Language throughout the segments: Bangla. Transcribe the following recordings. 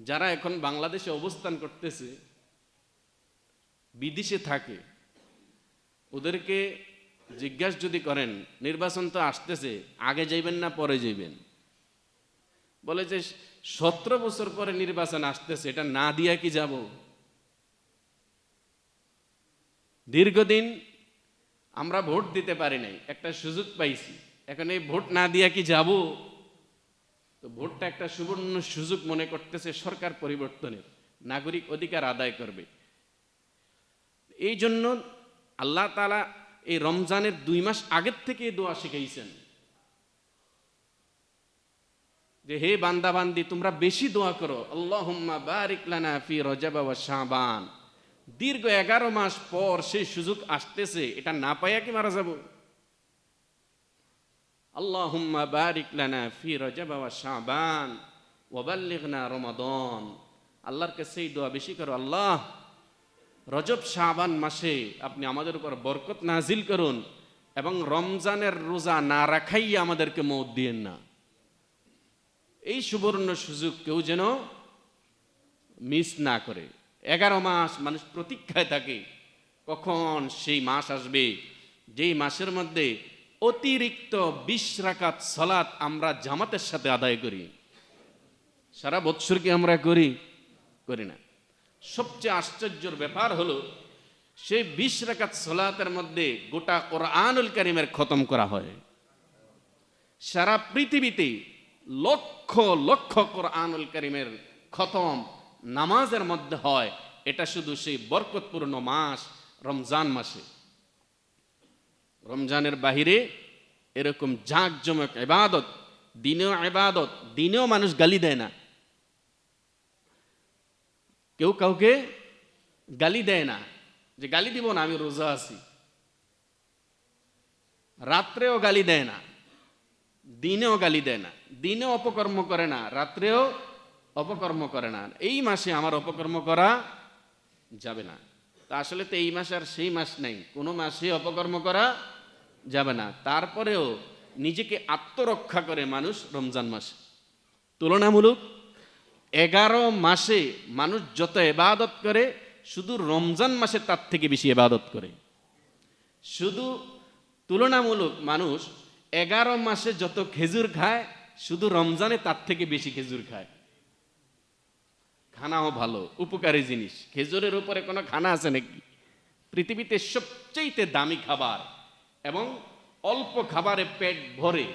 যারা এখন বাংলাদেশে অবস্থান করতেছে, বিদেশে থাকে, ওদেরকে জিজ্ঞাসা যদি করেন নির্বাচন তো আসতেছে, আগে যাইবেন না পরে যাইবেন, বলে যে 17 বছর পরে নির্বাচন আসতেছে, এটা না দিয়া কি যাব? দীর্ঘদিন আমরা ভোট দিতে পারি নাই, একটা সুযোগ পাইছি, এখন এই ভোট না দিয়া কি যাব? তো ভোটটা একটা সুবর্ণ সুযোগ মনে করতেছে সরকার পরিবর্তনের, নাগরিক অধিকার আদায় করবে। এই জন্য আল্লাহ তাআলা এই রমজানের 2 মাস আগের থেকে দোয়া শিখাইছেন যে হে বান্দা বান্দি, তোমরা বেশি দোয়া করো, আল্লাহুম্মা বারিক লানা ফি রজব ওয়া শাবান। দীর্ঘ 11 মাস পর সেই সুযোগ আসতেছে, এটা না পাইয়া কি মারা যাব? আল্লাহুম্মা বারিক লানা ফি রজব ওয়া শাবান ওয়া বাল্লিগনা রমাদান। আল্লাহর কাছে এই দোয়া বেশি করো, আল্লাহ রজব শাবান মাসে আপনি আমাদের উপর বরকত নাজিল করুন এবং রমজানের রোজা না রাখাইয়া আমাদেরকে মওত দিয়েন না। এই সুবর্ণ সুযোগ কেউ যেন মিস না করে। 11 মাস মানুষ প্রতীক্ষায় থাকে কখন সেই মাস আসবে, যেই মাসের মধ্যে অতিরিক্ত 20 রাকাত সালাত আমরা জামাতের সাথে আদায় করি। সারা বৎসর কি আমরা করি না? সবচেয়ে আশ্চর্যের ব্যাপার হলো সেই 20 রাকাত সালাতের মধ্যে গোটা কোরআনুল কারীমের খতম করা হয়। সারা পৃথিবীতে লক্ষ লক্ষ কোরআনুল কারীমের খতম নামাজের মধ্যে হয়। এটা শুধু সেই বরকতপূর্ণ মাস রমজান মাসে। রমজানের বাহিরে এরকম জাঁকজমক ইবাদত, দিনেও ইবাদত, দিনেও মানুষ গালি দেয় না, কেউ কাউকে গালি দেয় না যে গালি দিব না, আমি রোজা আছি। রাত্রেও গালি দেয় না, দিনেও গালি দেয় না, দিনেও অপকর্ম করে না, রাত্রেও অপকর্ম করে না। এই মাসে আমার অপকর্ম করা যাবে না। তা আসলে তো এই মাস আর সেই মাস নাই, কোনো মাসে অপকর্ম করা যাবে না। তারপরেও নিজেকে আত্মরক্ষা করে মানুষ রমজান মাসে। তুলনামূলক 11 মাসে মানুষ যত ইবাদত করে, শুধু রমজান মাসে তার থেকে বেশি ইবাদত করে। শুধু তুলনামূলক মানুষ 11 মাসে যত খেজুর খায়, শুধু রমজানে তার থেকে বেশি খেজুর খায়। খানাও ভালো, উপকারী জিনিস। খেজুরের উপরে কোনো খানা আছে নাকি? পৃথিবীতে সবচেয়ে দামি খাবার এবং অল্প খাবারে পেট ভরে,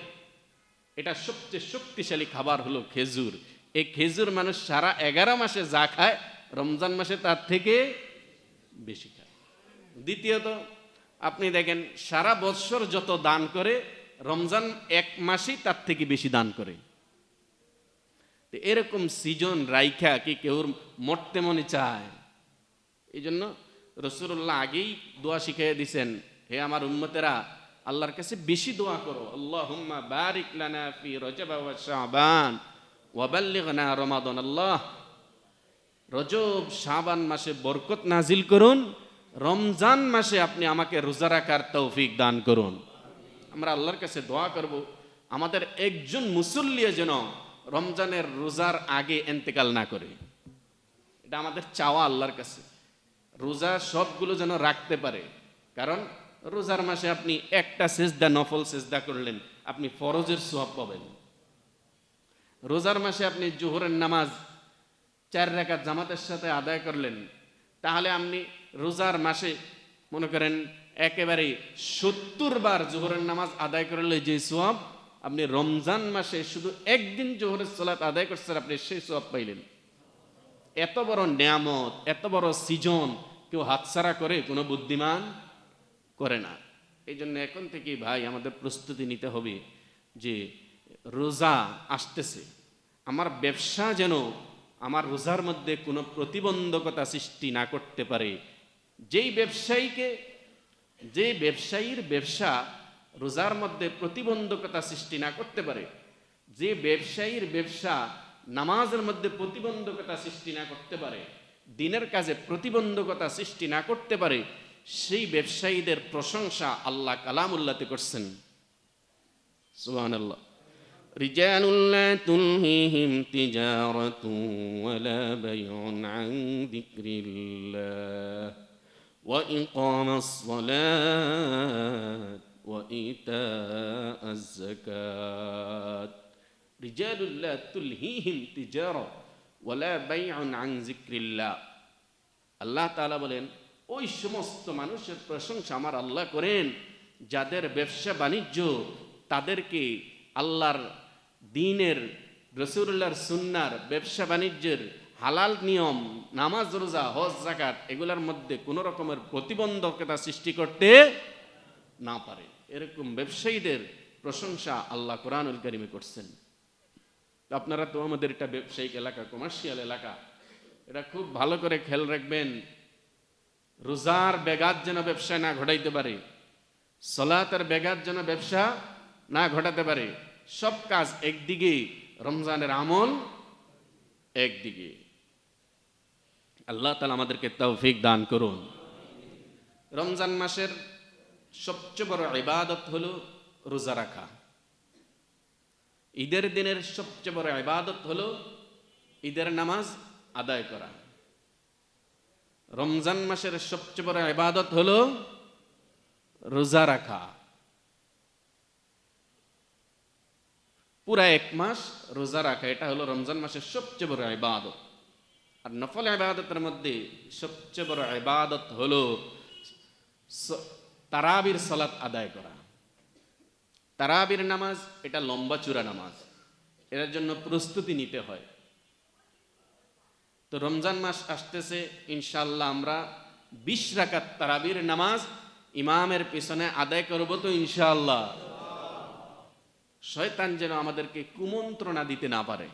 এটা সবচেয়ে শক্তিশালী খাবার হলো খেজুর। এই খেজুর মানুষ সারা 11 মাসে যা খায়, রমজান মাসে তার থেকে বেশি খায়। দ্বিতীয়ত, আপনি দেখেন সারা বৎসর যত দান করে, রমজান 1 মাসেই তার থেকে বেশি দান করে। এরকম সিজন রাইখা কি কেউ মরতে মনে চায়? এই জন্য রাসূলুল্লাহ আগেই দোয়া শিখিয়ে দিয়েছেন, হে আমার উম্মতেরা, আল্লাহর কাছে বেশি দোয়া করো, আল্লাহুম্মা বারিক লানা ফি রজব ওয়া শাবান ওয়া বাল্লিগনা রমাদান। আল্লাহ রজব শাবান মাসে বরকত নাজিল করুন, রমজান মাসে আপনি আমাকে রোজা রাখার তৌফিক দান করুন। আমরা আল্লাহর কাছে দোয়া করব আমাদের একজন মুসল্লি যেন রমজানের রোজার আগে ইন্তেকাল না করে। এটা আমাদের চাওয়া আল্লাহর কাছে, রোজা সবগুলো যেন রাখতে পারে। কারণ রোজার মাসে আপনি একটা সেজদা, নফল সেজদা করলেন, আপনি ফরজের সওয়াব পাবেন। রোজার মাসে আপনি জোহরের নামাজ 4 রাকাত জামাতের সাথে আদায় করলেন, তাহলে আপনি রোজার মাসে মনে করেন একেবারে 70 বার জোহরের নামাজ আদায় করলে যে সওয়াব, আপনি রমজান মাসে শুধু একদিন জোহরের সালাত আদায় করছেন, আপনি সেই সওয়াব পাইলেন। এত বড় নিয়ামত, এত বড় সিজন কেউ হাতছাড়া করে? কোনো বুদ্ধিমান করে না। এই জন্য এখন থেকে ভাই আমাদের প্রস্তুতি নিতে হবে যে রোজা আসতেছে, আমার ব্যবসা যেন আমার রোজার মধ্যে কোনো প্রতিবন্ধকতা সৃষ্টি না করতে পারে। যে ব্যবসায়ীর ব্যবসা রোজার মধ্যে প্রতিবন্ধকতা সৃষ্টি না করতে পারে, যে ব্যবসায়ীর ব্যবসা নামাজের মধ্যে প্রতিবন্ধকতা সৃষ্টি না করতে পারে, দিনের কাজে প্রতিবন্ধকতা সৃষ্টি না করতে পারে, সেই ব্যবসায়ীদের প্রশংসা আল্লাহ কালামুল্লাহতে করছেন। সুবহানাল্লাহ। رجال لا تلهيهم تجارة ولا بيع عن ذكر الله وإقام الصلاة وإيتاء الزكاة رجال لا تلهيهم تجارة ولا بيع عن ذكر الله আল্লাহ তাআলা বলেন ওই সমস্ত মানুষের প্রশংসা আমার আল্লাহ করেন যাদের ব্যবসা বাণিজ্য তাদেরকে আল্লাহর দ্বীনের রাসূলুল্লাহর সুন্নাহর ব্যবসা বাণিজ্যের হালাল নিয়ম নামাজ রোজা হজ যাকাত এগুলোর মধ্যে কোনো রকমের প্রতিবন্ধকতা সৃষ্টি করতে না পারে এরকম ব্যবসায়ীদের প্রশংসা আল্লাহ কোরআনুল কারীমে করছেন। আপনারা তো আমাদের এটা ব্যবসায়িক এলাকা কমার্শিয়াল এলাকা এটা খুব ভালো করে খেয়াল রাখবেন রোজার ব্যাঘাত যেন ব্যবসা না ঘটাইতে পারে সালাতের ব্যাঘাত যেন ব্যবসা না ঘটাতে পারে সব কাজ একদিকে রমজানের আমল একদিকে আল্লাহ তাআলা আমাদেরকে তৌফিক দান করুন। রমজান মাসের সবচেয়ে বড় ইবাদত হলো রোজা রাখা ঈদের দিনের সবচেয়ে বড় ইবাদত হলো ঈদের নামাজ আদায় করা রমজান মাসের সবচেয়ে বড় ইবাদত হলো রোজা রাখা পুরা এক মাস রোজা রাখা এটা হলো রমজান মাসের সবচেয়ে বড় ইবাদত। আর নফল ইবাদতের মধ্যে সবচেয়ে বড় ইবাদত হলো তারাবির সালাত আদায় করা। তারাবির নামাজ এটা লম্বা চূড়া নামাজ এর জন্য প্রস্তুতি নিতে হয়। তো রমজান মাস আসতেছে ইনশাআল্লাহ আমরা 20 রাকাত তারাবির নামাজ ইমামের পিছনে আদায় করব তো ইনশাআল্লাহ। শয়তান যেন আমাদেরকে কুমন্ত্রণা দিতে না পারে।